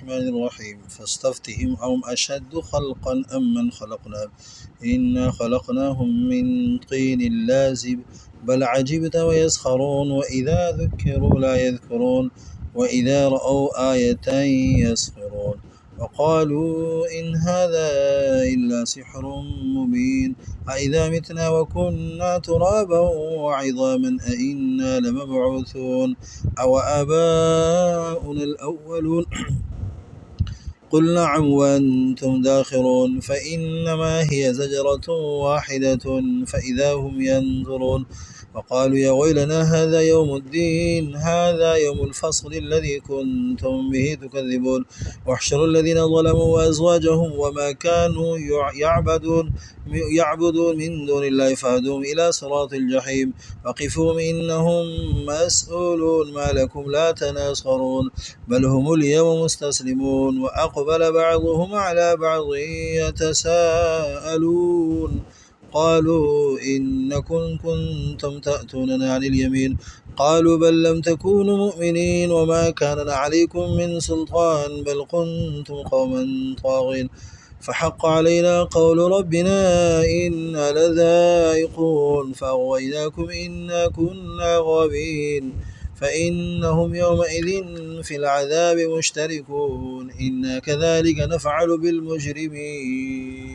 الرحمن الرحيم فاستفتهم أهم أشد خلقا أم من خلقنا إنا خلقناهم من طين لازب بل عجبت ويسخرون وإذا ذكروا لا يذكرون وإذا رأوا آية يسخرون وقالوا إن هذا إلا سحر مبين أإذا متنا وكنا ترابا وعظاما أإنا لمبعوثون أو آباؤنا الأولون قل نعم وأنتم داخرون فإنما هي زجرة واحدة فإذا هم ينظرون وقالوا يا ويلنا هذا يوم الدين هذا يوم الفصل الذي كنتم به تكذبون واحشروا الذين ظلموا وأزواجهم وما كانوا يعبدون من دون الله فهدوهم إلى صراط الجحيم وقفوهم إنهم مسؤولون ما لكم لا تناصرون بل هم اليوم مستسلمون وأقبل بعضهم على بعض يتساءلون قالوا إنكم كنتم تأتوننا عن اليمين قالوا بل لم تكونوا مؤمنين وما كان عليكم من سلطان بل كنتم قوما طاغين فحق علينا قول ربنا إنا لذائقون فأغويناكم إنا كنا غابين فإنهم يومئذ في العذاب مشتركون إنا كذلك نفعل بالمجرمين.